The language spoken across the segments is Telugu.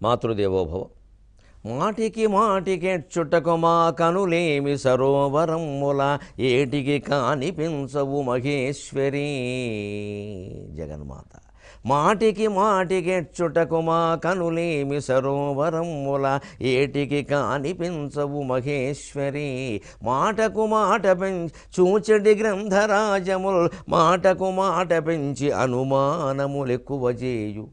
మాతృదేవోభవ. మాటికి మాటికెచ్చుటకు మా కనులేమి సరోవరముల ఏటికి కానిపించవు మహేశ్వరీ జగన్మాత. మాటికి మాటికెచ్చుటకు మా కనులేమి సరోవరముల ఏటికి కానిపించవు మహేశ్వరీ. మాటకు మాట పెంచి చూచడి గ్రంథరాజముల్ మాటకు మాట పెంచి అనుమానములెక్కువ చేయు.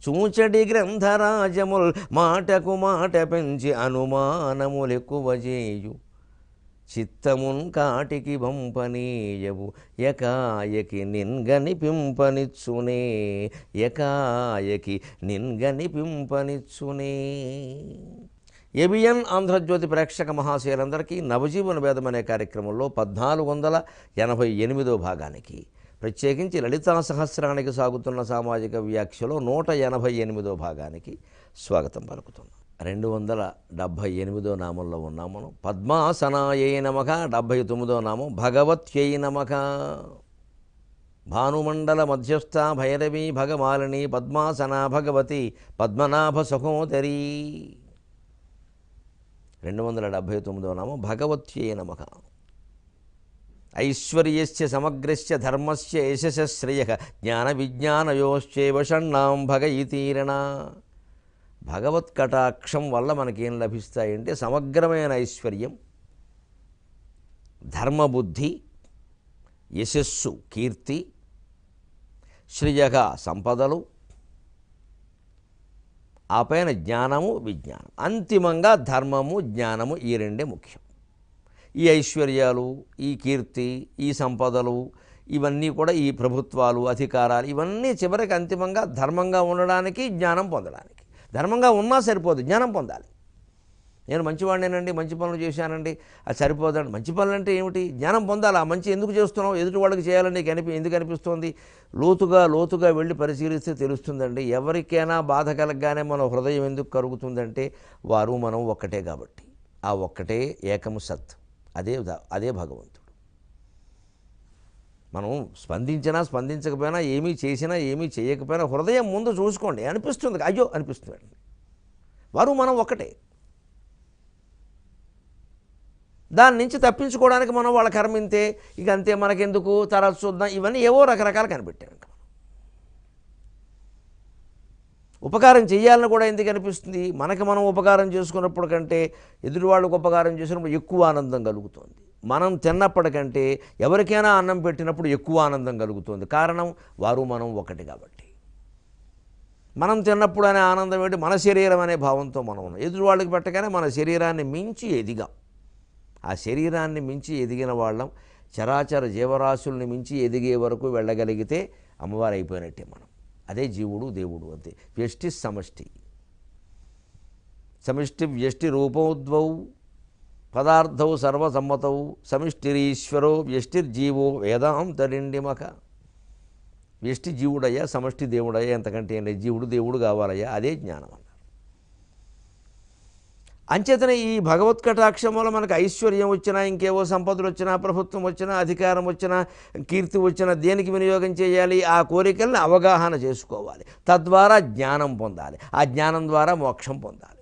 చూచడి గ్రంథరాజముల్ మాటకు మాట పెంచి అనుమానములెక్కువ చేయు. చిత్తమున్ కాటికి వంపనీయవు ఎకాయకి నిన్గనిపింపనిచ్చునే. ఎకాయకి నిన్గనిపింపనిచ్చునే. ఏబిఎన్ ఆంధ్రజ్యోతి ప్రేక్షక మహాశయులందరికీ నవజీవన వేదం అనే కార్యక్రమంలో 1488వ భాగానికి, ప్రత్యేకించి లలితా సహస్రానికి సాగుతున్న సామాజిక వ్యాఖ్యలో 188వ భాగానికి స్వాగతం పలుకుతున్నాం. 278వ నామంలో ఉన్నాం మనం. పద్మాసనాయై నమః. 79వ నామం భగవత్యై నమః. భానుమండల మధ్యస్థ భైరవీ భగమాలిని పద్మాసన భగవతి పద్మనాభ సహోదరీ. 279వ నామం భగవత్యై నమః. ఐశ్వర్యస్య సమగ్రస్య ధర్మస్య యశస్య శ్రేయః జ్ఞాన విజ్ఞానయోశ్చైవ షణ్ణాం భగయితీరణ. భగవత్ కటాక్షం వల్ల మనకేం లభిస్తాయంటే సమగ్రమైన ఐశ్వర్యం, ధర్మబుద్ధి, యశస్సు కీర్తి, శ్రేయః సంపదలు, ఆ పైన జ్ఞానము విజ్ఞానం. అంతిమంగా ధర్మము జ్ఞానము, ఈ రెండే ముఖ్యం. ఈ ఐశ్వర్యాలు, ఈ కీర్తి, ఈ సంపదలు, ఇవన్నీ కూడా ఈ ప్రభుత్వాలు, అధికారాలు, ఇవన్నీ చివరికి అంతిమంగా ధర్మంగా ఉండడానికి, జ్ఞానం పొందడానికి. ధర్మంగా ఉన్నా సరిపోదు, జ్ఞానం పొందాలి. నేను మంచివాడినేనండి, మంచి పనులు చేశానండి, అది సరిపోదండి. మంచి పనులు అంటే ఏమిటి? జ్ఞానం పొందాలి. ఆ మంచి ఎందుకు చేస్తున్నావు, ఎదుటి వాళ్ళకి చేయాలని ఎందుకు అనిపిస్తుంది? లోతుగా వెళ్ళి పరిశీలిస్తే తెలుస్తుందండి. ఎవరికైనా బాధ కలగగానే మన హృదయం ఎందుకు కరుగుతుందంటే వారు మనం ఒక్కటే కాబట్టి. ఆ ఒక్కటే ఏకము సత్, అదే భగవంతుడు. మనం స్పందించినా స్పందించకపోయినా, ఏమీ చేసినా ఏమీ చేయకపోయినా హృదయం ముందు చూసుకోండి, అనిపిస్తుంది, అయ్యో అనిపిస్తుంది. వారు మనం ఒక్కటే. దాని నుంచి తప్పించుకోవడానికి మనం వాళ్ళ కర్మింతే, ఇక అంతే, మనకెందుకు, తర్వాత చూద్దాం, ఇవన్నీ ఏవో రకరకాలు కనిపెట్టారంట. ఉపకారం చేయాలని కూడా ఎందుకు అనిపిస్తుంది? మనకి మనం ఉపకారం చేసుకున్నప్పుడు కంటే ఎదుటి వాళ్ళకు ఉపకారం చేసినప్పుడు ఎక్కువ ఆనందం కలుగుతుంది. మనం తిన్నప్పటికంటే ఎవరికైనా అన్నం పెట్టినప్పుడు ఎక్కువ ఆనందం కలుగుతుంది. కారణం వారు మనం ఒకటి కాబట్టి. మనం తిన్నప్పుడు అనే ఆనందం ఏంటి? మన శరీరం అనే భావంతో మనం ఉన్నాం. ఎదుటి వాళ్ళకి పెట్టగానే మన శరీరాన్ని మించి ఎదిగాం. ఆ శరీరాన్ని మించి ఎదిగిన వాళ్ళం చరాచర జీవరాశుల్ని మించి ఎదిగే వరకు వెళ్ళగలిగితే అమ్మవారు అయిపోయినట్టే మనం. అదే జీవుడు దేవుడు. అంతే. వ్యష్టి సమష్టి, సమిష్టి వ్యష్టి రూపౌద్వౌ పదార్థౌ సర్వసమ్మతౌ సమిష్టిరీశ్వరో వ్యష్టిర్జీవో వేదాంతరిండిమక. వ్యష్టి జీవుడయ్యా, సమష్టి దేవుడయ్యా, ఎంతకంటే జీవుడు దేవుడు కావాలయ్యా, అదే జ్ఞానం అన్నారు. అంచేతనే ఈ భగవత్ కటాక్షం వల్ల మనకు ఐశ్వర్యం వచ్చినా, ఇంకేవో సంపదలు వచ్చినా, ప్రభుత్వం వచ్చినా, అధికారం వచ్చినా, కీర్తి వచ్చినా దేనికి వినియోగం చేయాలి? ఆ కోరికల్ని అవగాహన చేసుకోవాలి. తద్వారా జ్ఞానం పొందాలి. ఆ జ్ఞానం ద్వారా మోక్షం పొందాలి.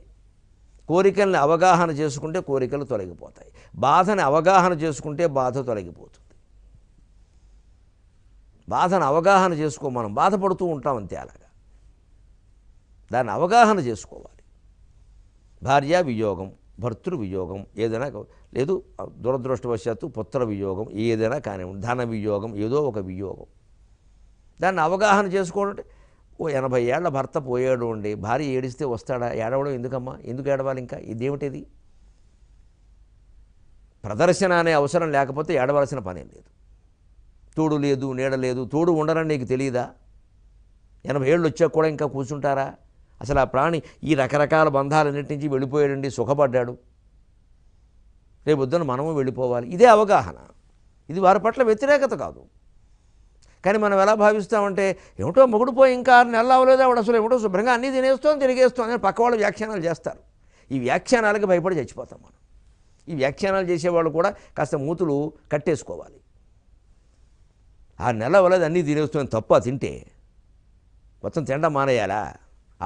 కోరికల్ని అవగాహన చేసుకుంటే కోరికలు తొలగిపోతాయి. బాధని అవగాహన చేసుకుంటే బాధ తొలగిపోతుంది. బాధను అవగాహన చేసుకో. మనం బాధపడుతూ ఉంటాం అంతే. అలాగా దాన్ని అవగాహన చేసుకోవాలి. భార్య వియోగం, భర్తృ వియోగం, ఏదైనా లేదు, దురదృష్టవశాత్తు పుత్ర వియోగం, ఏదైనా కానివ్వండి, ధన వియోగం, ఏదో ఒక వియోగం. దాన్ని అవగాహన చేసుకోవడం. ఓ 80 ఏళ్ల భర్త పోయాడు అండి, భార్య ఏడిస్తే వస్తాడా? ఏడవడం ఎందుకమ్మా? ఎందుకు ఏడవాలి? ఇంకా ఇదేమిటిది? ప్రదర్శన అనే అవసరం లేకపోతే ఏడవలసిన పనే లేదు. తోడు లేదు, నీడ లేదు, తోడు ఉండరని నీకు తెలియదా? 80 ఏళ్ళు వచ్చాక కూడా ఇంకా కూర్చుంటారా? అసలు ఆ ప్రాణి ఈ రకరకాల బంధాలన్నింటి నుంచి వెళ్ళిపోయాడండి, సుఖపడ్డాడు. రేపొద్దున మనము వెళ్ళిపోవాలి. ఇదే అవగాహన. ఇది వారి పట్ల వ్యతిరేకత కాదు. కానీ మనం ఎలా భావిస్తామంటే, ఏమిటో మొగుడు పోయి ఇంకా 6 నెలలు అవ్వలేదు, ఆవిడ అసలు ఏమిటో శుభ్రంగా అన్నీ తినేస్తోంది, తిరిగేస్తోంది అని పక్క వాళ్ళు వ్యాఖ్యానాలు చేస్తారు. ఈ వ్యాఖ్యానాలకి భయపడి చచ్చిపోతాం మనం. ఈ వ్యాఖ్యానాలు చేసేవాళ్ళు కూడా కాస్త మూతులు కట్టేసుకోవాలి. 6 నెలలు అవ్వలేదు, అన్నీ తినేస్తోంది, తప్ప తింటే మొత్తం తినడం మానేయాలా?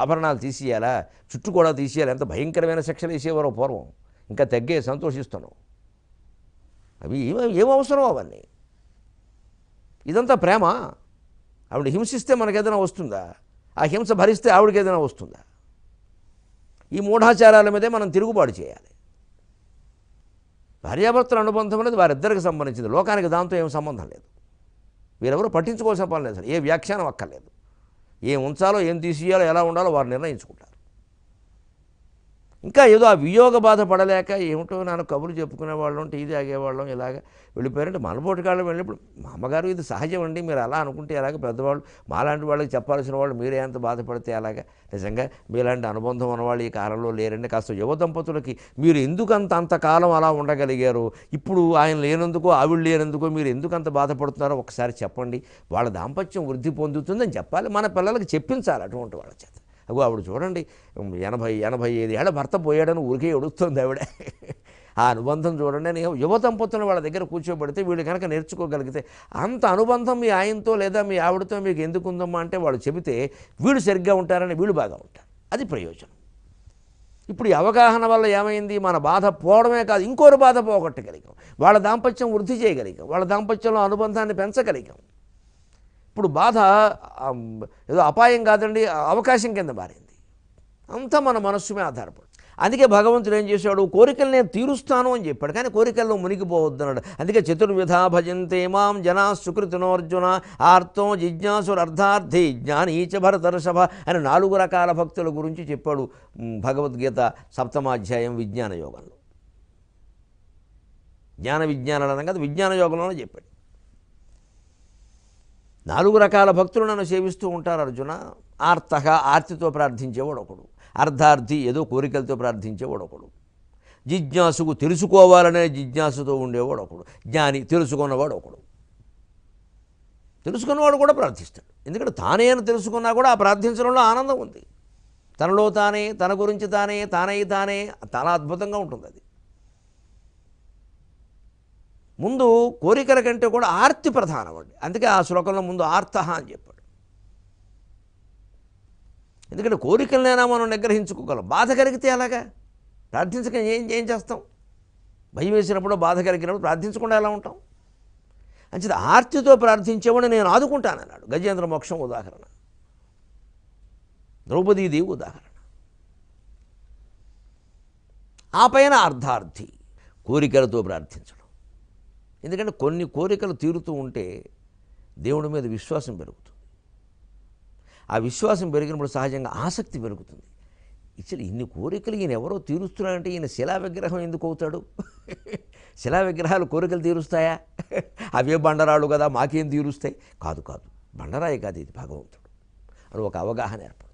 ఆభరణాలు తీసేయాలా, చుట్టూ కూడా తీసేయాలి, ఎంత భయంకరమైన శిక్షలు వేసేవారో పూర్వం. ఇంకా తగ్గే, సంతోషిస్తున్నాం. అవి ఏం అవసరం అవన్నీ? ఇదంతా ప్రేమ? ఆవిడ హింసిస్తే మనకేదైనా వస్తుందా? ఆ హింస భరిస్తే ఆవిడకి ఏదైనా వస్తుందా? ఈ మూఢాచారాల మీదే మనం తిరుగుబాటు చేయాలి. భార్యాభర్తల అనుబంధం అనేది వారిద్దరికి సంబంధించింది, లోకానికి దాంతో ఏం సంబంధం లేదు. వీరెవరూ పట్టించుకోవాల్సిన పని లేదు, ఏ వ్యాఖ్యానం అక్కర్లేదు. ఏం ఉంచాలో, ఏం తీసేయాలో, ఎలా ఉండాలో వారు నిర్ణయించుకుంటారు. ఇంకా ఏదో ఆ వియోగ బాధ పడలేక ఏమిటో నాన్న కబుర్లు చెప్పుకునేవాళ్ళం, టీ తాగేవాళ్ళం, ఇలాగ వెళ్ళిపోయారంటే మనబోటి కాళ్ళు వెళ్ళినప్పుడు మా అమ్మగారు ఇది సహజం అండి, మీరు అలా అనుకుంటే ఎలాగ, పెద్దవాళ్ళు మాలాంటి వాళ్ళకి చెప్పాల్సిన వాళ్ళు మీరే ఎంత బాధపడితే అలాగా. నిజంగా మీలాంటి అనుబంధం ఉన్నవాళ్ళు ఈ కాలంలో లేరండి. కాస్త యువ దంపతులకి మీరు ఎందుకు అంతకాలం అలా ఉండగలిగారు, ఇప్పుడు ఆయన లేనందుకో ఆవిడ లేనందుకో మీరు ఎందుకు అంత బాధపడుతున్నారో ఒకసారి చెప్పండి, వాళ్ళ దాంపత్యం వృద్ధి పొందుతుందని చెప్పాలి. మన పిల్లలకి చెప్పించాలి అటువంటి వాళ్ళ చేత. అగో ఆవిడ చూడండి 80-85 ఏళ్ళ భర్త పోయాడని ఊరికే ఎడుస్తుంది ఆవిడ. ఆ అనుబంధం చూడండి అని యువ దంపతులను వాళ్ళ దగ్గర కూర్చోబెడితే వీళ్ళు కనుక నేర్చుకోగలిగితే, అంత అనుబంధం మీ ఆయనతో లేదా మీ ఆవిడతో మీకు ఎందుకు ఉందమ్మా అంటే వాళ్ళు చెబితే వీళ్ళు సరిగ్గా ఉంటారని వీళ్ళు బాగా ఉంటారు. అది ప్రయోజనం. ఇప్పుడు ఈ అవగాహన వల్ల ఏమైంది, మన బాధ పోవడమే కాదు ఇంకోరు బాధ పోగొట్టగలిగాం, వాళ్ళ దాంపత్యం వృద్ధి చేయగలిగాం, వాళ్ళ దాంపత్యంలో అనుబంధాన్ని పెంచగలిగాం. ఇప్పుడు బాధ ఏదో అపాయం కాదండి, అవకాశం కింద మారింది. అంతా మన మనస్సు మీద ఆధారపడి. అందుకే భగవంతుడు ఏం చేశాడు, కోరికలు నేను తీరుస్తాను అని చెప్పాడు, కానీ కోరికల్లో మునిగిపోవద్దన్నాడు. అందుకే చతుర్విధా భజంతే మాం జనా సుకృతినోర్జున ఆర్తో జిజ్ఞాసురర్థార్థి జ్ఞానీచ భరతర్షభ అని 4 రకాల భక్తుల గురించి చెప్పాడు భగవద్గీత 7వ అధ్యాయం విజ్ఞాన యోగంలో. జ్ఞాన విజ్ఞానాలు అనగా విజ్ఞాన యోగంలోనే చెప్పాడు. 4 రకాల భక్తులు నన్ను సేవిస్తూ ఉంటారు అర్జున. ఆర్తః ఆర్తితో ప్రార్థించేవాడు ఒకడు, అర్ధార్థి ఏదో కోరికలతో ప్రార్థించేవాడు ఒకడు, జిజ్ఞాసుకు తెలుసుకోవాలనే జిజ్ఞాసుతో ఉండేవాడు ఒకడు, జ్ఞాని తెలుసుకున్నవాడు ఒకడు. తెలుసుకున్నవాడు కూడా ప్రార్థిస్తాడు, ఎందుకంటే తానే అని తెలుసుకున్నా కూడా ఆ ప్రార్థించడంలో ఆనందం ఉంది. తనలో తానే, తన గురించి తానే, తానే చాలా అద్భుతంగా ఉంటుంది అది. ముందు కోరికల కంటే కూడా ఆర్తి ప్రధానం అండి. అందుకే ఆ శ్లోకంలో ముందు ఆర్తః అని చెప్పాడు. ఎందుకంటే కోరికలనైనా మనం నిగ్రహించుకోగలం, బాధ కలిగితే అలాగా ప్రార్థించక ఏం చేస్తాం? భయం వేసినప్పుడు, బాధ కలిగినప్పుడు ప్రార్థించకుండా ఎలా ఉంటాం? అంచేది ఆర్తితో ప్రార్థించేవాడిని నేను ఆదుకుంటానన్నాడు. గజేంద్ర మోక్షం ఉదాహరణ, ద్రౌపదీదేవి ఉదాహరణ. ఆ పైన అర్ధార్థి కోరికలతో ప్రార్థించడం. ఎందుకంటే కొన్ని కోరికలు తీరుతూ ఉంటే దేవుడి మీద విశ్వాసం పెరుగుతుంది. ఆ విశ్వాసం పెరిగినప్పుడు సహజంగా ఆసక్తి పెరుగుతుంది. ఇచ్చలు ఇన్ని కోరికలు ఈయన ఎవరో తీరుస్తున్నాడంటే ఈయన శిలా విగ్రహం ఎందుకు అవుతాడు? శిలా విగ్రహాలు కోరికలు తీరుస్తాయా? అవే బండరాళ్ళు కదా, మాకేం తీరుస్తాయి? కాదు, బండరాయి కాదు, ఇది భగవంతుడు అని ఒక అవగాహన ఏర్పడుతుంది.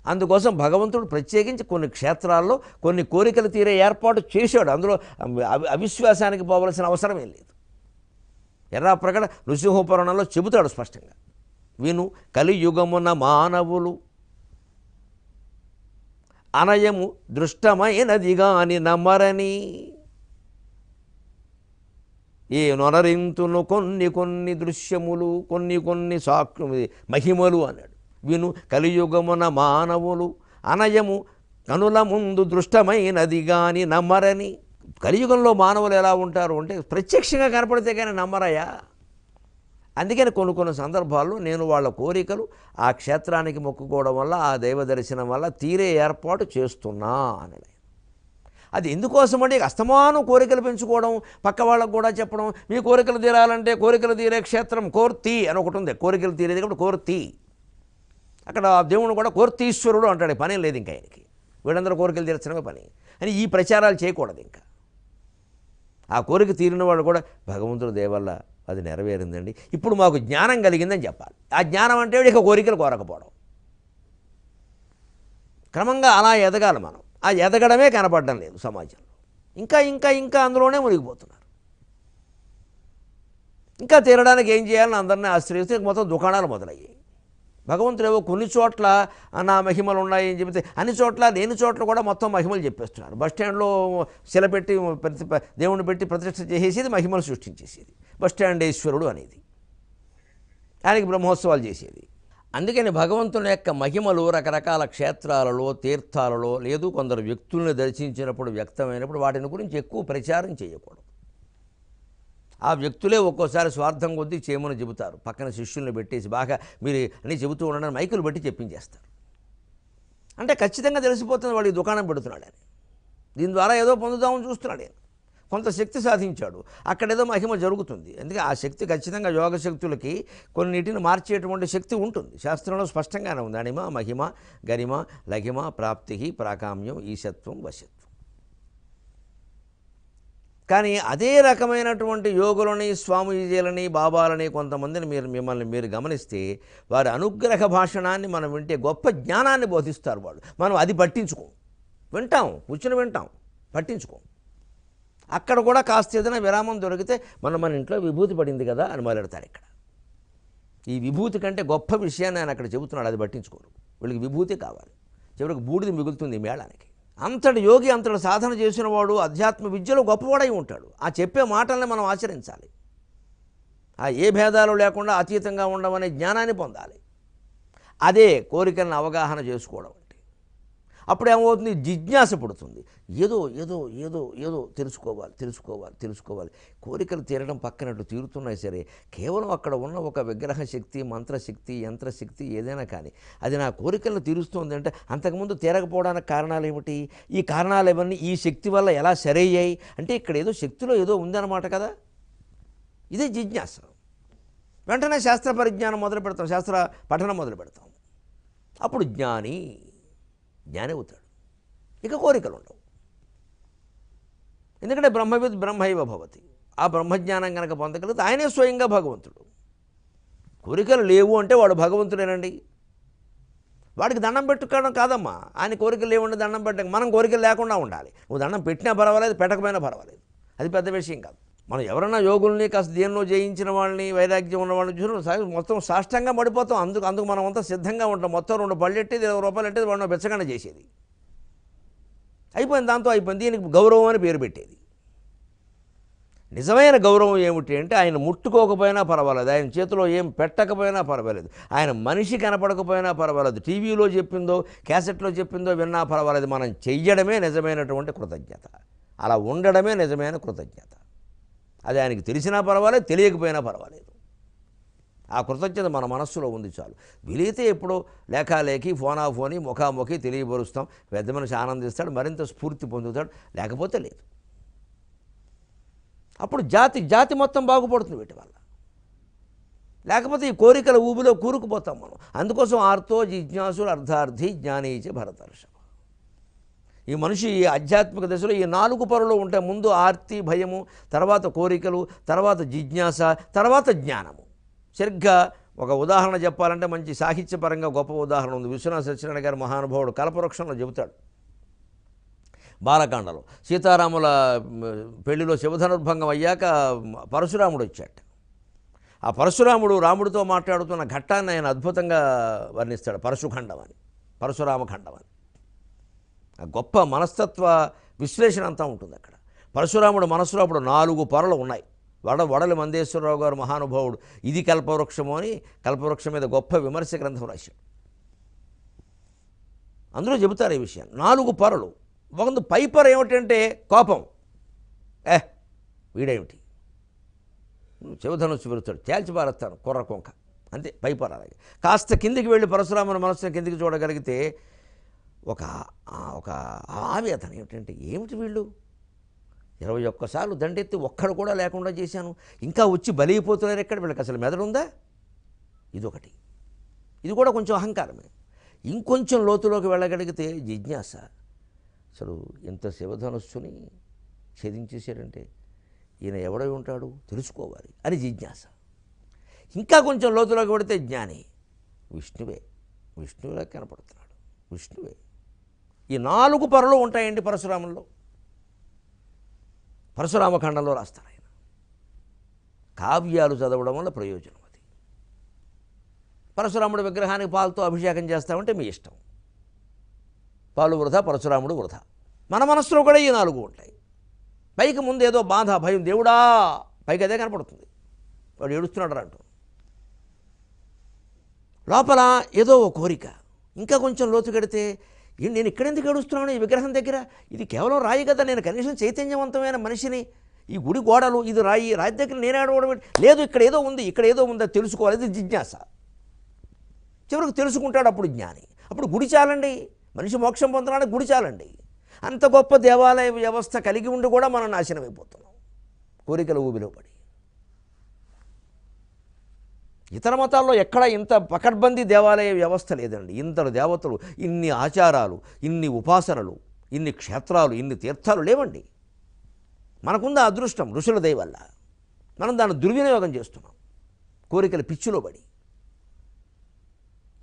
అందుకోసం భగవంతుడు ప్రత్యేకించి కొన్ని క్షేత్రాల్లో కొన్ని కోరికలు తీరే ఏర్పాటు చేశాడు. అందులో అవిశ్వాసానికి పోవలసిన అవసరమేం లేదు. ఎర్రాప్రగడ నృసింహపురాణంలో చెబుతాడు స్పష్టంగా, విను కలియుగమున మానవులు అనయము దృష్టమైనదిగాని నమ్మరని, ఏ నొనరింతును కొన్ని దృశ్యములు కొన్ని మహిమలు అన్నాడు. విను కలియుగమున మానవులు అనయము కనుల ముందు దృష్టమైనది గాని నమ్మరని. కలియుగంలో మానవులు ఎలా ఉంటారు అంటే ప్రత్యక్షంగా కనపడితే కానీ నమ్మరయ్యా. అందుకని కొన్ని సందర్భాల్లో నేను వాళ్ళ కోరికలు ఆ క్షేత్రానికి మొక్కుకోవడం వల్ల, ఆ దైవ దర్శనం వల్ల తీరే ఏర్పాటు చేస్తున్నా అని. అది ఎందుకోసమంటే అస్తమానం కోరికలు పెంచుకోవడం, పక్క వాళ్ళకు కూడా చెప్పడం, మీ కోరికలు తీరాలంటే కోరికలు తీరే క్షేత్రం కోర్తి అని ఒకటి ఉంది. కోరికలు తీరేది కాబట్టి కోర్తి. అక్కడ దేవుడు కూడా కోర్తీశ్వరుడు అంటాడు. పని లేదు ఇంకా ఆయనకి, వీళ్ళందరూ కోరికలు తీర్చడమే పని అని ఈ ప్రచారాలు చేయకూడదు. ఇంకా ఆ కోరిక తీరిన వాడు కూడా భగవంతుడి దయ వల్ల అది నెరవేరిందండి, ఇప్పుడు మాకు జ్ఞానం కలిగిందని చెప్పాలి. ఆ జ్ఞానం అంటే ఇక కోరికలు కోరకపోవడం. క్రమంగా అలా ఎదగాలి మనం. ఆ ఎదగడమే కనపడడం లేదు సమాజంలో. ఇంకా అందులోనే మునిగిపోతున్నారు. ఇంకా తీరడానికి ఏం చేయాలని అందరినీ ఆశ్రయిస్తే మొత్తం దుకాణాలు మొదలయ్యాయి. భగవంతుడు ఏవో కొన్ని చోట్ల నా మహిమలు ఉన్నాయి అని చెబితే అన్ని చోట్ల లేని చోట్ల కూడా మొత్తం మహిమలు చెప్పేస్తున్నారు. బస్టాండ్లో శిల పెట్టి దేవుణ్ణి పెట్టి ప్రతిష్ఠ చేసేది, మహిమలు సృష్టించేసేది బస్టాండ్ ఈశ్వరుడు అనేది. ఆయనకి బ్రహ్మోత్సవాలు చేసేది. అందుకని భగవంతుని యొక్క మహిమలు రకరకాల క్షేత్రాలలో, తీర్థాలలో, లేదు కొందరు వ్యక్తుల్ని దర్శించినప్పుడు వ్యక్తమైనప్పుడు వాటిని గురించి ఎక్కువ ప్రచారం చేయకూడదు. ఆ వ్యక్తులే ఒక్కోసారి స్వార్థం కొద్దీ చేయమని చెబుతారు. పక్కన శిష్యుల్ని పెట్టేసి బాగా మీరు అని చెబుతూ ఉండడం మైకులు బట్టి చెప్పించేస్తారు. అంటే ఖచ్చితంగా తెలిసిపోతుంది వాడు ఈ దుకాణం పెడుతున్నాడని, దీని ద్వారా ఏదో పొందుదామని చూస్తున్నాడు. కొంత శక్తి సాధించాడు, అక్కడేదో మహిమ జరుగుతుంది. ఎందుకంటే ఆ శక్తి ఖచ్చితంగా యోగ శక్తులకి కొన్నిటిని మార్చేటువంటి శక్తి ఉంటుంది. శాస్త్రంలో స్పష్టంగానే ఉంది. అణిమ, మహిమ, గరిమ, లఘిమ, ప్రాప్తి, ప్రాకామ్యం, ఈశత్వం, వశత్వం. కానీ అదే రకమైనటువంటి యోగులని, స్వామీజీలని, బాబాలని కొంతమందిని మిమ్మల్ని మీరు గమనిస్తే వారి అనుగ్రహ భాషణాన్ని మనం వింటే గొప్ప జ్ఞానాన్ని బోధిస్తారు వాళ్ళు. మనం అది పట్టించుకోం, వింటాం, కూర్చుని వింటాం, పట్టించుకోం. అక్కడ కూడా కాస్త ఏదైనా విరామం దొరికితే మన ఇంట్లో విభూతి పడింది కదా అని మొదలెడతారు. ఇక్కడ ఈ విభూతి కంటే గొప్ప విషయాన్ని ఆయన అక్కడ చెబుతున్నాడు, అది పట్టించుకోరు. వీళ్ళకి విభూతి కావాలి, చివరికి బూడిద మిగులుతుంది మేళానికి. అంతటి యోగి, అంతటి సాధన చేసిన వాడు అధ్యాత్మ విద్యలో గొప్పవాడై ఉంటాడు. ఆ చెప్పే మాటల్ని మనం ఆచరించాలి. ఆ ఏ భేదాలు లేకుండా అతీతంగా ఉండమనే జ్ఞానాన్ని పొందాలి. అదే కోరికలను అవగాహన చేసుకోవడం అంటే. అప్పుడు ఏమవుతుంది? జిజ్ఞాస పుడుతుంది. ఏదో ఏదో ఏదో ఏదో తెలుసుకోవాలి. కోరికలు తీరడం పక్కనట్టు తీరుతున్నాయి సరే, కేవలం అక్కడ ఉన్న ఒక విగ్రహ శక్తి, మంత్రశక్తి, యంత్రశక్తి ఏదైనా కానీ అది నా కోరికలను తీరుస్తుంది అంటే అంతకుముందు తీరకపోవడానికి కారణాలు ఏమిటి? ఈ కారణాలు ఇవన్నీ ఈ శక్తి వల్ల ఎలా సరయ్యాయి అంటే ఇక్కడ ఏదో శక్తిలో ఏదో ఉందన్నమాట కదా. ఇదే జిజ్ఞాస. వెంటనే శాస్త్ర పరిజ్ఞానం మొదలు పెడతాం, శాస్త్ర పఠనం మొదలు పెడతాం. అప్పుడు జ్ఞాని అవుతాడు. ఇక కోరికలు ఉండవు. ఎందుకంటే బ్రహ్మవిద్ బ్రహ్మైవ భవతి. ఆ బ్రహ్మజ్ఞానం కనుక పొందగలిగితే ఆయనే స్వయంగా భగవంతుడు. కోరికలు లేవు అంటే వాడు భగవంతుడేనండి. వాడికి దండం పెట్టుకోవడం కాదమ్మా, ఆయన కోరికలు లేవుండి దండం పెట్టక. మనం కోరికలు లేకుండా ఉండాలి. నువ్వు దండం పెట్టినా పర్వాలేదు, పెట్టకపోయినా పర్వాలేదు, అది పెద్ద విషయం కాదు. మనం ఎవరన్నా యోగుల్ని కాస్త దేనిలో జయించిన వాళ్ళని, వైరాగ్యం ఉన్న వాళ్ళని చూసిన మొత్తం సాష్టంగా పడిపోతాం. అందుకు మనం అంతా సిద్ధంగా ఉంటాం. మొత్తం 2 పళ్ళు ఎట్టేది, 20 రూపాయలు ఎట్టేది వాడిని బెచ్చగండ చేసేది అయిపోయింది. దాంతో అయిపోయింది. దీనికి గౌరవం అని పేరు పెట్టేది. నిజమైన గౌరవం ఏమిటి అంటే ఆయన ముట్టుకోకపోయినా పర్వాలేదు, ఆయన చేతిలో ఏం పెట్టకపోయినా పర్వాలేదు, ఆయన మనిషి కనపడకపోయినా పర్వాలేదు, టీవీలో చెప్పిందో క్యాసెట్లో చెప్పిందో విన్నా పర్వాలేదు, మనం చెయ్యడమే నిజమైనటువంటి కృతజ్ఞత. అలా ఉండడమే నిజమైన కృతజ్ఞత. అది ఆయనకి తెలిసినా పర్వాలేదు, తెలియకపోయినా పర్వాలేదు. ఆ కృతజ్ఞత మన మనస్సులో ఉంది చాలు. వీలైతే ఎప్పుడో లేఖాలేఖి, ఫోనాఫోని, ముఖాముఖి తెలియపరుస్తాం. పెద్ద మనిషి ఆనందిస్తాడు, మరింత స్ఫూర్తి పొందుతాడు. లేకపోతే లేదు. అప్పుడు జాతి మొత్తం బాగుపడుతుంది వీటి వల్ల. లేకపోతే ఈ కోరికల ఊబిలో కూరుకుపోతాం మనం. అందుకోసం ఆర్తో జిజ్ఞాసుడు అర్థార్థి జ్ఞానీచ భరతర్షభ. ఈ మనిషి ఈ ఆధ్యాత్మిక దశలో ఈ 4 పొరలు ఉంటాయి. ముందు ఆర్తి, భయము, తర్వాత కోరికలు, తర్వాత జిజ్ఞాస, తర్వాత జ్ఞానము. సరిగ్గా ఒక ఉదాహరణ చెప్పాలంటే మంచి సాహిత్యపరంగా గొప్ప ఉదాహరణ ఉంది. విశ్వనాథ సత్యనారాయణ గారి మహానుభావుడు కల్పవృక్షంలో చెబుతాడు. బాలకాండలో సీతారాముల పెళ్లిలో శివధనుర్భంగం అయ్యాక పరశురాముడు వచ్చాట. ఆ పరశురాముడు రాముడితో మాట్లాడుతున్న ఘట్టాన్ని ఆయన అద్భుతంగా వర్ణిస్తాడు. పరశురామఖండం అని. ఆ గొప్ప మనస్తత్వ విశ్లేషణ అంతా ఉంటుంది అక్కడ. పరశురాముడు మనసులో అప్పుడు 4 పొరలు ఉన్నాయి. వడలి మందేశ్వరరావు గారు మహానుభావుడు ఇది కల్పవృక్షము అని కల్పవృక్షం మీద గొప్ప విమర్శ గ్రంథం రాశాడు. అందులో చెబుతారు ఈ విషయం. 4 పొరలు. ఒక పై పొర ఏమిటంటే కోపం. వీడేమిటి, శివధనుస్సు విరుతాడు, తేల్చిపారేస్తాను కుర్ర కొంక, అంతే పై పొర. అలాగే కాస్త కిందికి వెళ్ళి పరశురాముని మనస్సును కిందికి చూడగలిగితే ఒక ఆవేదన ఏమిటంటే ఏమిటి వీళ్ళు 21 సార్లు దండెత్తి ఒక్కడు కూడా లేకుండా చేశాను, ఇంకా వచ్చి బలైపోతున్నారు, ఎక్కడ వీళ్ళకి అసలు మెదడుందా? ఇదొకటి. ఇది కూడా కొంచెం అహంకారమే. ఇంకొంచెం లోతులోకి వెళ్ళగలిగితే జిజ్ఞాస. అసలు ఇంత శివధనుస్సుని ఛేదించేశాడంటే ఈయన ఎవడై ఉంటాడు తెలుసుకోవాలి అని జిజ్ఞాస. ఇంకా కొంచెం లోతులోకి పెడితే జ్ఞాని. విష్ణువులా కనపడుతున్నాడు, విష్ణువే. ఈ 4 పొరలు ఉంటాయండి పరశురాముల్లో. పరశురామఖండంలో రాస్తారు ఆయన. కావ్యాలు చదవడం వల్ల ప్రయోజనం అది. పరశురాముడి విగ్రహానికి పాలతో అభిషేకం చేస్తామంటే మీ ఇష్టం. పాలు వృధా, పరశురాముడు వృధా. మన మనస్సులో కూడా ఈ 4 ఉంటాయి. పైకి ముందు ఏదో బాధ, భయం, దేవుడా, పైకి అదే కనపడుతుంది. వాడు ఏడుస్తున్నాడు అంటూ. లోపల ఏదో ఓ కోరిక. ఇంకా కొంచెం లోతుకెడితే నేను ఇక్కడెందుకు ఏడుస్తున్నాను ఈ విగ్రహం దగ్గర, ఇది కేవలం రాయి కదా, నేను కనీసం చైతన్యవంతమైన మనిషిని, ఈ గుడి గోడలు ఇది రాయి, రాయి దగ్గర నేను ఏడవడం లేదు, ఇక్కడ ఏదో ఉంది, ఇక్కడ ఏదో ఉందో తెలుసుకోవాలి, ఇది జిజ్ఞాస. చివరికి తెలుసుకుంటాడు అప్పుడు జ్ఞాని. అప్పుడు గుడి చాలండి, మనిషి మోక్షం పొందడానికి గుడి చాలండి. అంత గొప్ప దేవాలయ వ్యవస్థ కలిగి ఉండి కూడా మనం నాశనం అయిపోతున్నాం కోరికల ఊబిలో పడి. ఇతర మతాల్లో ఎక్కడ ఇంత పకడ్బందీ దేవాలయ వ్యవస్థ లేదండి. ఇంతటి దేవతలు, ఇన్ని ఆచారాలు, ఇన్ని ఉపాసనలు, ఇన్ని క్షేత్రాలు, ఇన్ని తీర్థాలు లేవండి. మనకుంది అదృష్టం ఋషుల దయ వల్ల. మనం దాన్ని దుర్వినియోగం చేస్తున్నాం కోరికల పిచ్చిలో పడి.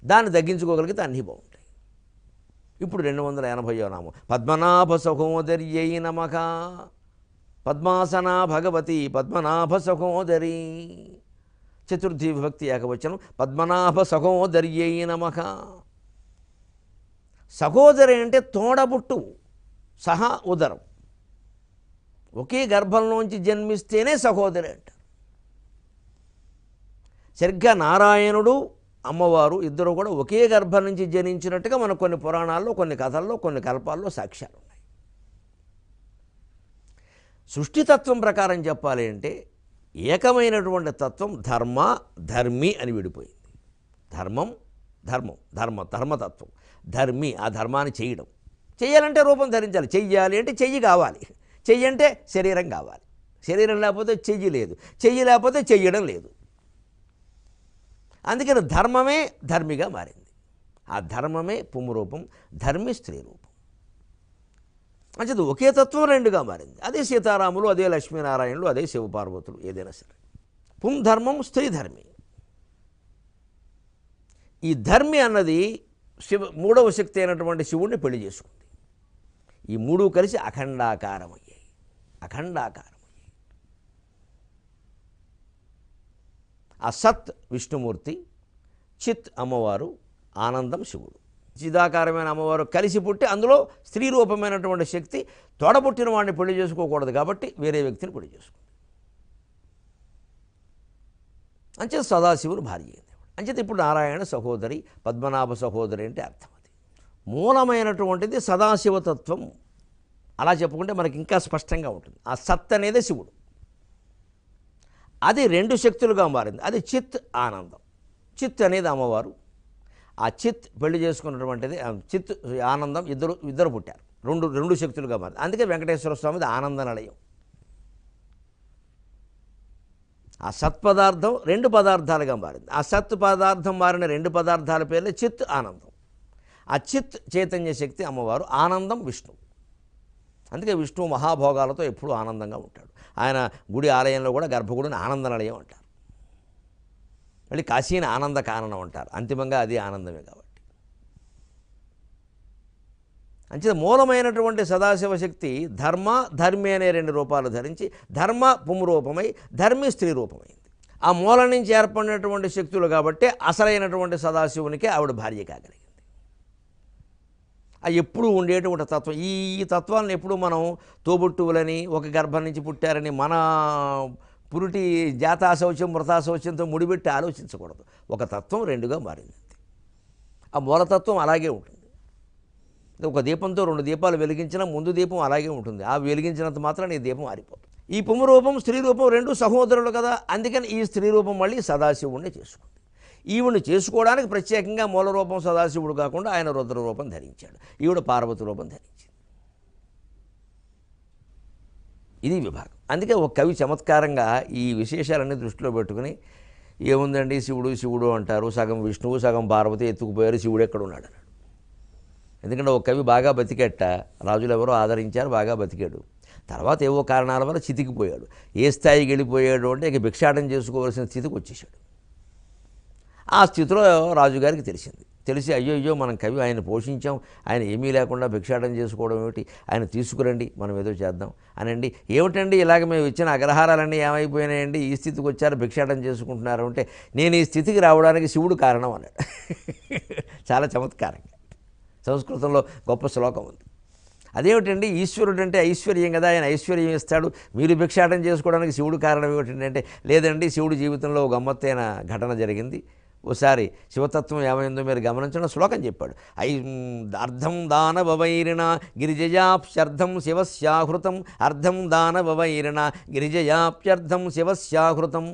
దాన్ని తగ్గించుకోగలిగితే అన్నీ బాగుంటాయి. ఇప్పుడు 280వ నామం పద్మనాభ సహోదర్యై నమః. పద్మాసన భగవతి పద్మనాభ సహోదరి, చతుర్థి విభక్తి ఏకవచనం, పద్మనాభ సహోదర్యై నమః. సహోదరి అంటే తోడబుట్టు, సహా ఉదరం, ఒకే గర్భంలోంచి జన్మిస్తేనే సహోదరి అంటారు. సరిగ్గా నారాయణుడు అమ్మవారు ఇద్దరు కూడా ఒకే గర్భం నుంచి జనించినట్టుగా మనకు కొన్ని పురాణాల్లో, కొన్ని కథల్లో, కొన్ని కల్పాల్లో సాక్ష్యాలు ఉన్నాయి. సృష్టితత్వం ప్రకారం చెప్పాలి అంటే ఏకమైనటువంటి తత్వం ధర్మ ధర్మి అని విడిపోయింది. ధర్మం ధర్మం, ధర్మతత్వం, ధర్మి ఆ ధర్మాన్ని చేయడం. చెయ్యాలంటే రూపం ధరించాలి, చెయ్యాలి అంటే చెయ్యి కావాలి, చెయ్యి అంటే శరీరం కావాలి, శరీరం లేకపోతే చెయ్యి లేదు, చెయ్యి లేకపోతే చెయ్యడం లేదు. అందుకని ధర్మమే ధర్మిగా మారింది. ఆ ధర్మమే పుంరూపం, ధర్మి స్త్రీ రూపం. అంచేది ఒకే తత్వం రెండుగా మారింది. అదే సీతారాములు, అదే లక్ష్మీనారాయణులు, అదే శివపార్వతులు, ఏదైనా సరే. పుం ధర్మం స్త్రీ ధర్మి. ఈ ధర్మి అన్నది మూడవ శక్తి అయినటువంటి శివుణ్ణి పెళ్లి చేసుకుంది. ఈ మూడు కలిసి అఖండాకారమయ్యాయి. ఆ సత్ విష్ణుమూర్తి, చిత్ అమ్మవారు, ఆనందం శివుడు, చిదాకారమైన అమ్మవారు కలిసి పుట్టి అందులో స్త్రీ రూపమైనటువంటి శక్తి తోడబుట్టిన వాడిని పెళ్లి చేసుకోకూడదు కాబట్టి వేరే వ్యక్తిని పెళ్లి చేసుకుంది. అంచేత సదాశివుడు భార్య అయింది. అంచేత ఇప్పుడు నారాయణ సహోదరి, పద్మనాభ సహోదరి అంటే అర్థం. అది మూలమైనటువంటిది సదాశివతత్వం. అలా చెప్పుకుంటే మనకి ఇంకా స్పష్టంగా ఉంటుంది. ఆ సత్ అనేది శివుడు, అది రెండు శక్తులుగా మారింది. అది చిత్ ఆనందం. చిత్ అనేది అమ్మవారు, ఆ చిత్ పెళ్లి చేసుకున్నటువంటిది చిత్ ఆనందం, ఇద్దరు పుట్టారు, రెండు శక్తులుగా మారింది. అందుకే వెంకటేశ్వర స్వామిది ఆనంద నిలయం. ఆ సత్పదార్థం రెండు పదార్థాలుగా మారింది. ఆ సత్ పదార్థం మారిన రెండు పదార్థాల పేర్లే చిత్ ఆనందం. ఆ చిత్ చైతన్య శక్తి అమ్మవారు, ఆనందం విష్ణువు. అందుకే విష్ణువు మహాభోగాలతో ఎప్పుడూ ఆనందంగా ఉంటాడు. ఆయన గుడి ఆలయంలో కూడా గర్భగుడిని ఆనంద నిలయం అంటారు. మళ్ళీ కాశీని ఆనంద కారణం అంటారు. అంతిమంగా అది ఆనందమే కాబట్టి. అంచేత మూలమైనటువంటి సదాశివ శక్తి ధర్మ ధర్మి అనే రెండు రూపాలు ధరించి ధర్మ పుంరూపమై ధర్మి స్త్రీ రూపమైంది. ఆ మూల నుంచి ఏర్పడినటువంటి శక్తులు కాబట్టి అసలైనటువంటి సదాశివునికి ఆవిడ భార్య కాగలిగింది. అది ఎప్పుడూ ఉండేటువంటి తత్వం. ఈ తత్వాలను ఎప్పుడు మనం తోబుట్టువులని, ఒక గర్భం నుంచి పుట్టారని మన పురుటి జాతాశౌచం మృతాశౌచంతో ముడిపెట్టి ఆలోచించకూడదు. ఒక తత్వం రెండుగా మారింది. ఆ మూలతత్వం అలాగే ఉంటుంది. ఒక దీపంతో రెండు దీపాలు వెలిగించినా ముందు దీపం అలాగే ఉంటుంది. ఆ వెలిగించినంత మాత్రం ఈ దీపం ఆరిపోతుంది. ఈ పుంరూపం స్త్రీ రూపం రెండు సహోదరులు కదా, అందుకని ఈ స్త్రీ రూపం మళ్ళీ సదాశివుణ్ణి చేసుకుంది. ఈవిని చేసుకోవడానికి ప్రత్యేకంగా మూల రూపం సదాశివుడు కాకుండా ఆయన రుద్ర రూపం ధరించాడు, ఈవిడ పార్వతి రూపం ధరించింది. ఇది విభాగం. అందుకే ఒక కవి చమత్కారంగా ఈ విశేషాలన్నీ దృష్టిలో పెట్టుకుని, ఏముందండి శివుడు అంటారు, సగం విష్ణువు సగం పార్వతి ఎత్తుకుపోయారు, శివుడు ఎక్కడ ఉన్నాడు అన్నాడు. ఎందుకంటే ఒక కవి బాగా బతికెట్ట, రాజులు ఎవరో ఆదరించారు, బాగా బతికాడు. తర్వాత ఏవో కారణాల వల్ల చితికిపోయాడు. ఏ స్థాయికి వెళ్ళిపోయాడు అంటే ఇక భిక్షాటం చేసుకోవాల్సిన స్థితికి వచ్చేసాడు. ఆ స్థితిలో రాజుగారికి తెలిసి అయ్యో మనం కవి ఆయన పోషించాం, ఆయన ఏమీ లేకుండా భిక్షాటం చేసుకోవడం ఏమిటి, ఆయన తీసుకురండి మనం ఏదో చేద్దాం అనండి. ఏమిటండి ఇలాగ మేము ఇచ్చిన అగ్రహారాలన్నీ ఏమైపోయినాయండి, ఈ స్థితికి వచ్చారు భిక్షాటం చేసుకుంటున్నారు అంటే, నేను ఈ స్థితికి రావడానికి శివుడు కారణం అన్నాడు. చాలా చమత్కారంగా సంస్కృతంలో గొప్ప శ్లోకం ఉంది. అదేమిటండి ఈశ్వరుడు అంటే ఐశ్వర్యం కదా, ఆయన ఐశ్వర్యం ఇస్తాడు, మీరు భిక్షాటం చేసుకోవడానికి శివుడు కారణం ఏమిటండి అంటే, లేదండి శివుడు జీవితంలో ఒక గమ్మత్తైన ఘటన జరిగింది. ఓసారి శివతత్వం ఏమైందో మీరు గమనించిన శ్లోకం చెప్పాడు. అర్ధం దానవైరిణ గిరిజయాప్యర్థం శివస్యాహృతం, అర్ధం దానవైరిణ గిరిజయాప్యర్థం శివస్యాహృతం,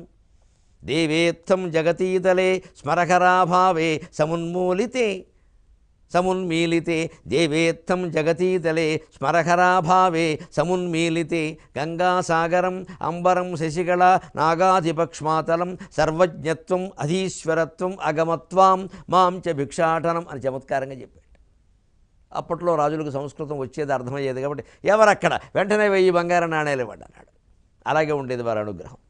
దేవేత్థం జగతీతలే స్మరకరాభావే సమున్మీలితే దేవేత్థం జగతీతలే స్మరకరాభావే సమున్మీలితే, గంగాసాగరం అంబరం శశికళ నాగాధిపక్ష్మాతలం, సర్వజ్ఞత్వం అధీశ్వరత్వం అగమత్వాం మాం చ భిక్షాటనం అని చమత్కారంగా చెప్పాడు. అప్పట్లో రాజులకు సంస్కృతం వచ్చేది, అర్థమయ్యేది కాబట్టి ఎవరక్కడ వెంటనే 1000 బంగారు నాణేలు ఇవ్వండి అన్నాడు. అలాగే ఉండేది వారి అనుగ్రహం.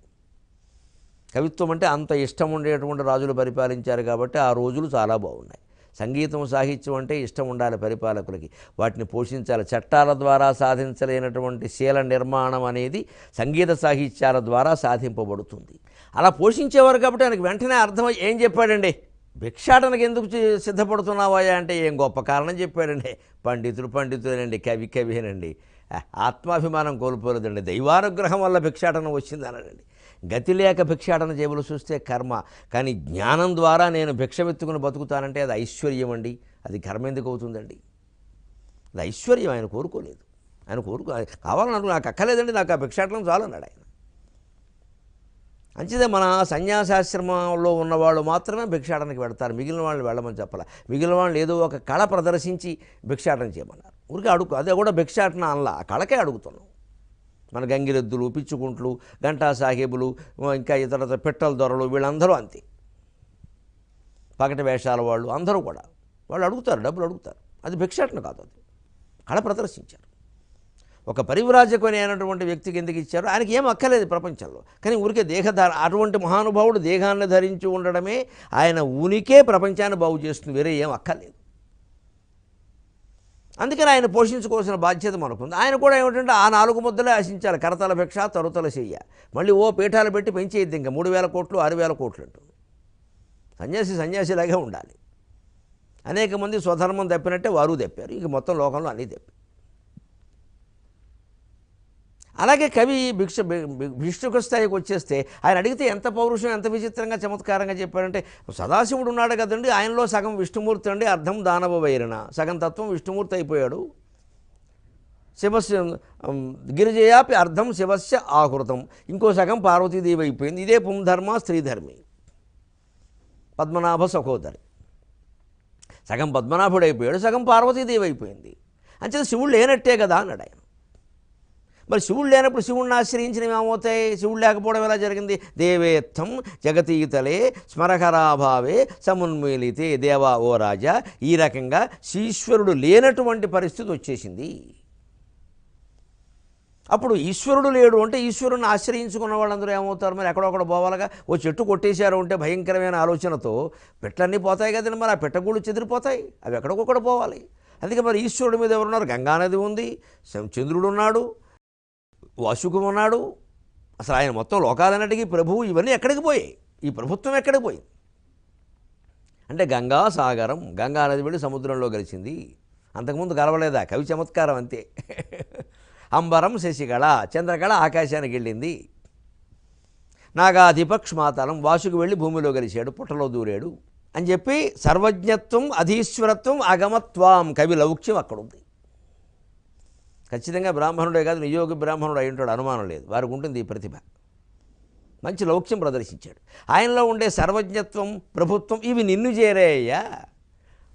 కవిత్వం అంటే అంత ఇష్టం ఉండేటువంటి రాజులు పరిపాలించారు కాబట్టి ఆ రోజులు చాలా బాగున్నాయి. సంగీతం సాహిత్యం అంటే ఇష్టం ఉండాలి పరిపాలకులకి, వాటిని పోషించాలి. చట్టాల ద్వారా సాధించలేనటువంటి శీల నిర్మాణం అనేది సంగీత సాహిత్యాల ద్వారా సాధింపబడుతుంది. అలా పోషించేవారు కాబట్టి ఆయనకు వెంటనే అర్థమై ఏం చెప్పాడండి, భిక్షాటనకు ఎందుకు సిద్ధపడుతున్నావా అంటే ఏం గొప్ప కారణం చెప్పాడండి. పండితులేనండి, కవినేనండి, ఆత్మాభిమానం కోల్పోలేదండి, దైవానుగ్రహం వల్ల భిక్షాటన వచ్చింది అన్నాడండి. గతి లేక భిక్షాటన జేబులు చూస్తే కర్మ, కానీ జ్ఞానం ద్వారా నేను భిక్షమెత్తుకుని బతుకుతానంటే అది ఐశ్వర్యం అండి. అది కర్మ ఎందుకు అవుతుందండి? అది ఐశ్వర్యం. ఆయన కోరుకోలేదు. ఆయన కావాలన్నాడు, నాకు అక్కర్లేదండి, నాకు ఆ భిక్షాటనం చాలన్నాడు ఆయన. మంచిదే, మన సన్యాసాశ్రమంలో ఉన్నవాళ్ళు మాత్రమే భిక్షాటనకి వెడతారు, మిగిలిన వాళ్ళు వెళ్ళమని చెప్పాలి. మిగిలిన వాళ్ళు ఏదో ఒక కళ ప్రదర్శించి భిక్షాటన చేయమన్నారు. ఊరికే అదే కూడా భిక్షాటన అనలా, ఆ కళకే అడుగుతున్నాం. మన గంగిరెద్దులు, పిచ్చుకుంట్లు, గంటా సాహేబులు, ఇంకా ఇతర పిట్టల దొరలు, వీళ్ళందరూ అంతే. పగటి వేషాల వాళ్ళు అందరూ కూడా వాళ్ళు అడుగుతారు, డబ్బులు అడుగుతారు. అది భిక్షాటన కాదు, అది కళ ప్రదర్శించారు. ఒక పరివ్రాజకుని అయినటువంటి వ్యక్తికి ఎందుకు ఇచ్చారు? ఆయనకి ఏం అక్కర్లేదు ప్రపంచంలో, కానీ ఊరికే అటువంటి మహానుభావుడు దేహాన్ని ధరించి ఉండడమే ఆయన ఉనికే ప్రపంచాన్ని బాగు చేస్తుంది, వేరే ఏం అక్కర్లేదు. అందుకని ఆయన పోషించుకోవాల్సిన బాధ్యత మనకుంది. ఆయన కూడా ఏమిటంటే ఆ 4 ముద్దలే ఆశించాలి, కరతల భిక్ష తరుతల చెయ్య. మళ్ళీ పీఠాలు పెట్టి పెంచేది ఇంకా 3000 కోట్లు 6000 కోట్లు అంటుంది. సన్యాసిలాగే ఉండాలి. అనేక మంది స్వధర్మం తప్పినట్టే వారు తప్పారు, ఇక మొత్తం లోకంలో అన్నీ తప్పారు. అలాగే కవి భిక్షుక స్థాయికి వచ్చేస్తే ఆయన అడిగితే ఎంత పౌరుషం, ఎంత విచిత్రంగా చమత్కారంగా చెప్పారంటే, సదాశివుడు ఉన్నాడు కదండి, ఆయనలో సగం విష్ణుమూర్తి అండి, అర్థం దానవ వైరణ, సగం తత్వం విష్ణుమూర్తి అయిపోయాడు. శివస్య గిరిజయాపి అర్థం శివస్య ఆహృతం, ఇంకో సగం పార్వతీదేవి అయిపోయింది. ఇదే పుంధర్మ స్త్రీధర్మి, పద్మనాభ సహోదరి. సగం పద్మనాభుడు అయిపోయాడు, సగం పార్వతీదేవి అయిపోయింది. అంచేత శివుడు లేనట్టే కదా అన్నాడు ఆయన. మరి శివుడు లేనప్పుడు శివుడిని ఆశ్రయించినవి ఏమవుతాయి? శివుడు లేకపోవడం ఎలా జరిగింది? దేవేత్థం జగతీతలే స్మరకరాభావే సమున్మీలితే, దేవా ఓ రాజా, ఈ రకంగా ఈశ్వరుడు లేనటువంటి పరిస్థితి వచ్చేసింది. అప్పుడు ఈశ్వరుడు లేడు అంటే ఈశ్వరుని ఆశ్రయించుకున్న వాళ్ళందరూ ఏమవుతారు? మరి ఎక్కడొక్కడ పోవాలిగా. ఓ చెట్టు కొట్టేశారు అంటే భయంకరమైన ఆలోచనతో పెట్టలన్నీ పోతాయి కదండి, మరి ఆ పెట్టగూళ్ళు చెదిరిపోతాయి, అవి ఎక్కడికొక్కడ పోవాలి. అందుకే మరి ఈశ్వరుడి మీద ఎవరున్నారు? గంగానది ఉంది, చంద్రుడు ఉన్నాడు, వాసుకు ఉన్నాడు. అసలు ఆయన మొత్తం లోకాలన్నిటికీ ప్రభువు. ఇవన్నీ ఎక్కడికి పోయాయి? ఈ ప్రభుత్వం ఎక్కడికి పోయింది అంటే గంగా సాగరం, గంగా నది వెళ్ళి సముద్రంలో కలిసింది. అంతకుముందు కలవలేదా? కవి చమత్కారం అంతే. అంబరం శశికళ, చంద్రకళ ఆకాశానికి వెళ్ళింది. నాగాధిపక్ష్మాతలం, వాసుకు వెళ్ళి భూమిలో కలిశాడు, పుట్టలో దూరాడు అని చెప్పి సర్వజ్ఞత్వం అధీశ్వరత్వం అగమత్వం, కవి లౌక్యం అక్కడుంది. ఖచ్చితంగా బ్రాహ్మణుడే కాదు, నియోగి బ్రాహ్మణుడు అయి ఉంటాడు, అనుమానం లేదు. వారికి ఉంటుంది ఈ ప్రతిభ. మంచి లౌక్యం ప్రదర్శించాడు. ఆయనలో ఉండే సర్వజ్ఞత్వం, ప్రభుత్వం, ఇవి నిన్ను చేరాయ్యా.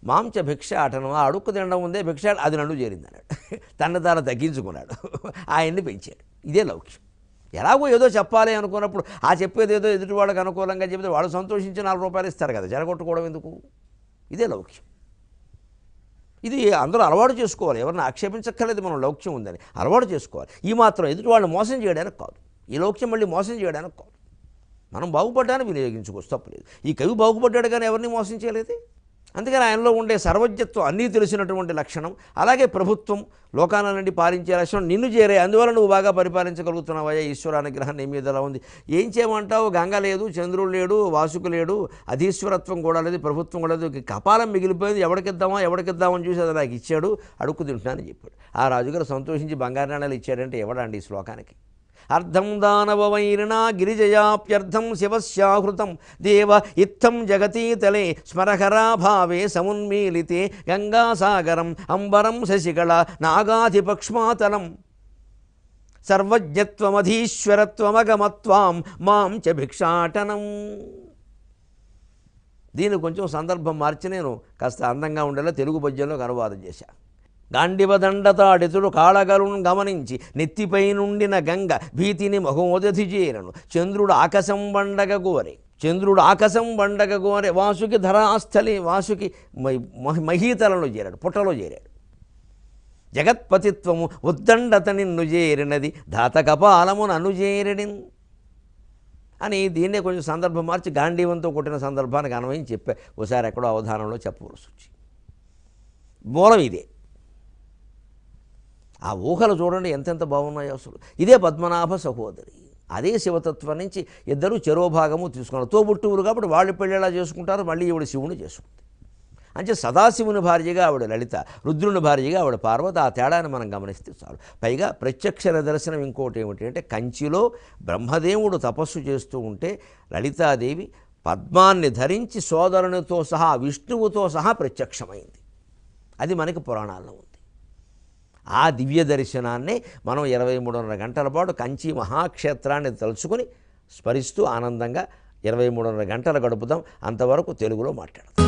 మాంచ భిక్షాటనం, ఆ అడుక్కు తినడం ఉందే భిక్ష, అది నన్ను చేరింది అన్నాడు. తన తాను తగ్గించుకున్నాడు, ఆయన్ని పెంచాడు. ఇదే లౌక్యం. ఎలాగో ఏదో చెప్పాలి అనుకున్నప్పుడు ఆ చెప్పేది ఏదో ఎదుటి వాళ్ళకి అనుకూలంగా చెబితే వాళ్ళు సంతోషించి 4 రూపాయలు ఇస్తారు కదా, జరగొట్టుకోవడం ఎందుకు? ఇదే లౌక్యం. ఇది అందరూ అలవాటు చేసుకోవాలి. ఎవరిని ఆక్షేపించక్కర్లేదు మనం లౌక్యం ఉందని, అలవాటు చేసుకోవాలి. ఈ మాత్రం ఎదుటి వాళ్ళని మోసం చేయడానికి కాదు, ఈ లౌక్యం మళ్ళీ మోసం చేయడానికి కాదు, మనం బాగుపడ్డాన్ని వినియోగించుకోవచ్చు, తప్పలేదు. ఈ కవి బాగుపడ్డాడు కానీ ఎవరిని మోసం చేయలేదే. అందుకని ఆయనలో ఉండే సర్వజ్ఞత్వం, అన్నీ తెలిసినటువంటి లక్షణం, అలాగే ప్రభుత్వం, లోకాలన్నింటి పాలించే లక్షణం నిన్ను చేరే. అందువల్ల నువ్వు బాగా పరిపాలించగలుగుతున్నావయ్యా, ఈశ్వరానుగ్రహం నీ మీద ఎలా ఉంది. ఏం చేయమంటావు? గంగ లేదు, చంద్రుడు లేడు, వాసుకు లేడు, అధీశ్వరత్వం కూడా లేదు, ప్రభుత్వం కూడా లేదు, కపాలం మిగిలిపోయింది, ఎవడికిద్దామని చూసి అది నాకు ఇచ్చాడు, అడుక్కు తింటున్నానని చెప్పాడు. ఆ రాజుగారు సంతోషించి బంగారు నాణాలు ఇచ్చాడంటే ఎవడండి ఈ శ్లోకానికి? అర్ధం దానవవైరిణా గిరిజయాప్యర్థం శివస్యాహృతం దేవ ఇత్థం జగతీతలే స్మరహరాభావే సమున్మీలితే గంగాసాగరం అంబరం శశికళ నాగాధిపక్ష్మాతలం సర్వజ్ఞత్వమధీశ్వరత్వమగమత్వాం మాం చ భిక్షాటనం. దీన్ని కొంచెం సందర్భం మార్చి నేను కాస్త అందంగా ఉండేలా తెలుగు పద్యంలోకి అనువాదం చేశాను. గాండివదండతాడితుడు కాళగలును గమనించి నెత్తిపై నుండిన గంగ భీతిని మహోదధి చేరను చంద్రుడు ఆకాశం వండగ గోరె వాసుకి ధరాస్థలి వాసుకి మహీతలలో చేరాడు, పుట్టలో చేరాడు. జగత్పతిత్వము ఉద్దండత నిన్ను చేరినది ధాత కపాలము నన్ను చేరడిన్ అని దీన్నే కొంచెం సందర్భం మార్చి గాంధీవంతో కొట్టిన సందర్భానికి అన్వయం చెప్పా. ఒకసారి ఎక్కడో అవధానంలో చెప్పవలసి వచ్చి మూలం ఇదే. ఆ ఊహలు చూడండి ఎంతెంత బాగున్నాయో అసలు. ఇదే పద్మనాభ సహోదరి, అదే శివతత్వం నుంచి ఇద్దరు చెరోభాగము తీసుకున్నారు. తోబుట్టువులు కాబట్టి వాళ్ళు పెళ్ళేలా చేసుకుంటారు, మళ్ళీ ఈవిడ శివుని చేసుకుంది. అంటే సదాశివుని భార్యగా ఆవిడ లలిత, రుద్రుని భార్యగా ఆవిడ పార్వతి. ఆ తేడాన్ని మనం గమనిస్తే చాలు. పైగా ప్రత్యక్ష నిదర్శనం ఇంకోటి ఏమిటి అంటే కంచిలో బ్రహ్మదేవుడు తపస్సు చేస్తూ ఉంటే లలితాదేవి పద్మాన్ని ధరించి సోదరునితో సహా విష్ణువుతో సహా ప్రత్యక్షమైంది. అది మనకి పురాణాల్లో ఉంది. ఆ దివ్య దర్శనాన్ని మనం 23.5 గంటల పాటు కంచి మహాక్షేత్రాన్ని తలుచుకొని స్మరిస్తూ ఆనందంగా 23.5 గంటలు గడుపుదాం. అంతవరకు తెలుగులో మాట్లాడదాం.